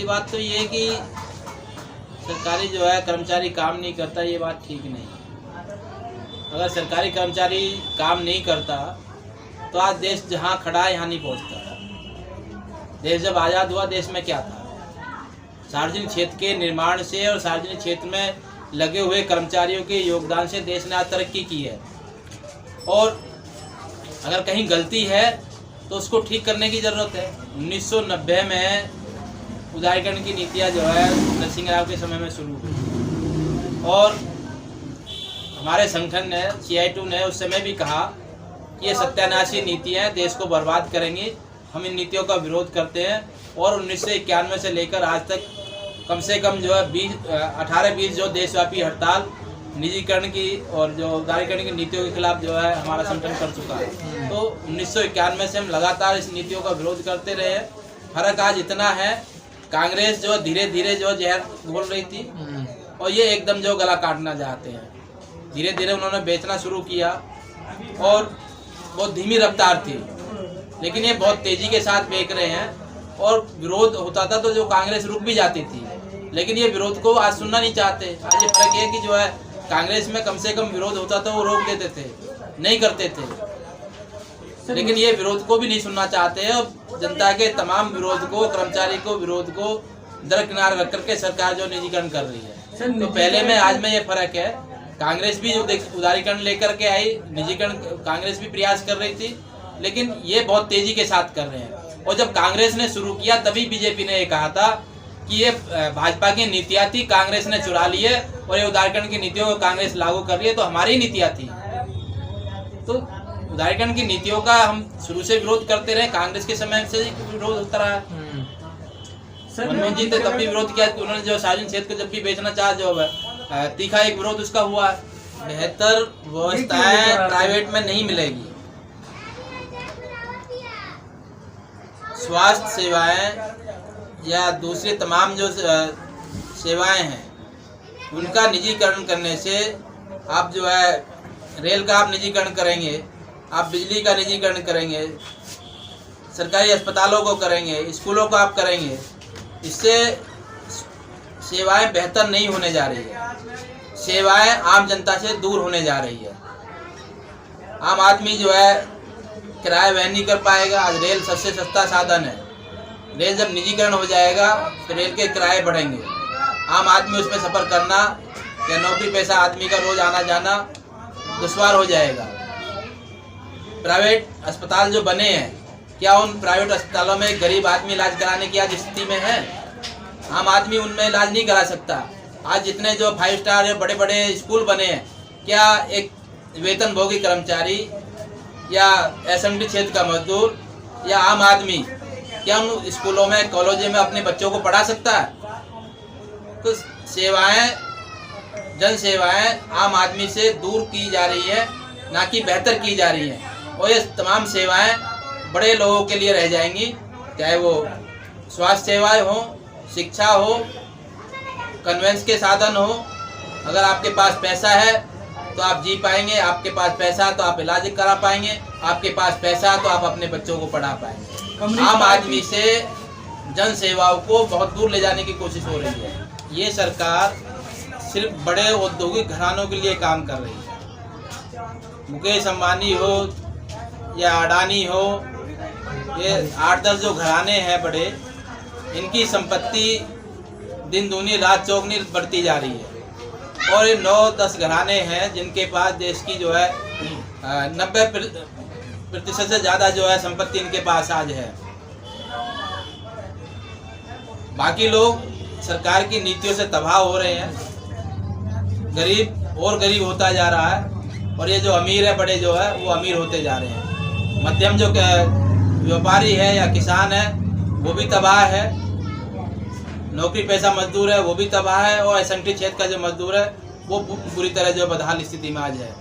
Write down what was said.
बात तो ये है कि सरकारी जो है कर्मचारी काम नहीं करता, ये बात ठीक नहीं है। अगर सरकारी कर्मचारी काम नहीं करता तो आज देश जहाँ खड़ा है यहाँ नहीं पहुँचता। देश जब आज़ाद हुआ, देश में क्या था? सार्वजनिक क्षेत्र के निर्माण से और सार्वजनिक क्षेत्र में लगे हुए कर्मचारियों के योगदान से देश ने आज तरक्की की है। और अगर कहीं गलती है तो उसको ठीक करने की ज़रूरत है। 1990 में उदारीकरण की नीतियाँ जो है नरसिंह राव के समय में शुरू हुई और हमारे संगठन ने CI2 ने उस समय भी कहा कि ये सत्यानाशी नीतियाँ देश को बर्बाद करेंगी। हम इन नीतियों का विरोध करते हैं और 1991 से लेकर आज तक कम से कम जो है 18-20 जो देशव्यापी हड़ताल निजीकरण की और जो उदारीकरण की नीतियों के खिलाफ जो है हमारा संगठन कर चुका है। तो 1991 से हम लगातार इस नीतियों का विरोध करते रहे हैं। फर्क आज इतना है, कांग्रेस जो धीरे धीरे जो जहर घोल रही थी और ये एकदम जो गला काटना चाहते हैं। धीरे धीरे उन्होंने बेचना शुरू किया और बहुत धीमी रफ्तार थी, लेकिन ये बहुत तेजी के साथ बेच रहे हैं। और विरोध होता था तो जो कांग्रेस रुक भी जाती थी, लेकिन ये विरोध को आज सुनना नहीं चाहते। आज ये फर्क है कि जो है कांग्रेस में कम से कम विरोध होता था वो रोक देते थे, नहीं करते थे, लेकिन ये विरोध को भी नहीं सुनना चाहते हैं। और जनता के तमाम विरोध को, कर्मचारी को विरोध को दरकिनार रख करके सरकार जो निजीकरण कर रही है। तो पहले में आज में ये फर्क है। कांग्रेस भी जो उदारीकरण लेकर के आई, निजीकरण कांग्रेस भी प्रयास कर रही थी, लेकिन ये बहुत तेजी के साथ कर रहे हैं। और जब कांग्रेस ने शुरू किया तभी बीजेपी ने ये कहा था कि ये भाजपा की नीतियाँ थी, कांग्रेस ने चुरा ली है और ये उदारीकरण की नीतियों को कांग्रेस लागू कर रही है, तो हमारी नीतियाँ थी। तो उदारीकरण की नीतियों का हम शुरू से विरोध करते रहे, कांग्रेस के समय से विरोध होता रहा है। मनमोहन जी ने तब भी विरोध किया, उन्होंने जो सार्वजनिक क्षेत्र को जब भी बेचना चाहा, जो तीखा एक विरोध उसका हुआ। बेहतर व्यवस्थाएं प्राइवेट में नहीं मिलेगी। स्वास्थ्य सेवाएं या दूसरी तमाम जो सेवाएं हैं उनका निजीकरण करने से, आप जो है रेल का आप निजीकरण करेंगे, आप बिजली का निजीकरण करेंगे, सरकारी अस्पतालों को करेंगे, स्कूलों को आप करेंगे, इससे सेवाएं बेहतर नहीं होने जा रही है। सेवाएं आम जनता से दूर होने जा रही है। आम आदमी जो है किराया वहन नहीं कर पाएगा। आज रेल सबसे सस्ता साधन है। रेल जब निजीकरण हो जाएगा तो रेल के किराए बढ़ेंगे। आम आदमी उसमें सफ़र करना या नौकरी पैसा आदमी का रोज आना जाना दुश्वार हो जाएगा। प्राइवेट अस्पताल जो बने हैं, क्या उन प्राइवेट अस्पतालों में गरीब आदमी इलाज कराने की आज स्थिति में है? आम आदमी उनमें इलाज नहीं करा सकता। आज जितने जो 5 स्टार या बड़े बड़े स्कूल बने हैं, क्या एक वेतनभोगी कर्मचारी या असंगठित क्षेत्र का मजदूर या आम आदमी क्या उन स्कूलों में, कॉलेजों में अपने बच्चों को पढ़ा सकता है? तो सेवाएं, जन सेवाएं आम आदमी से दूर की जा रही है, ना कि बेहतर की जा रही है। और ये तमाम सेवाएं बड़े लोगों के लिए रह जाएंगी, चाहे वो स्वास्थ्य सेवाएं हो, शिक्षा हो, कन्वेंस के साधन हो। अगर आपके पास पैसा है तो आप जी पाएंगे, आपके पास पैसा तो आप इलाज करा पाएंगे, आपके पास पैसा तो आप अपने बच्चों को पढ़ा पाएंगे। आम आदमी से जन सेवाओं को बहुत दूर ले जाने की कोशिश हो रही है। ये सरकार सिर्फ बड़े औद्योगिक घरानों के लिए काम कर रही है। मुकेश अंबानी हो या अडानी हो, ये 8-10 जो घराने हैं बड़े, इनकी संपत्ति दिन दूनी रात चौगनी बढ़ती जा रही है। और ये 9-10 घराने हैं जिनके पास देश की जो है 90% से ज़्यादा जो है संपत्ति इनके पास आज है। बाकी लोग सरकार की नीतियों से तबाह हो रहे हैं। गरीब और गरीब होता जा रहा है और ये जो अमीर है बड़े जो है वो अमीर होते जा रहे हैं। मध्यम जो व्यापारी है या किसान है वो भी तबाह है, नौकरी पैसा मजदूर है वो भी तबाह है, और असंगठित क्षेत्र का जो मजदूर है वो बुरी तरह जो बदहाल स्थिति में आज है।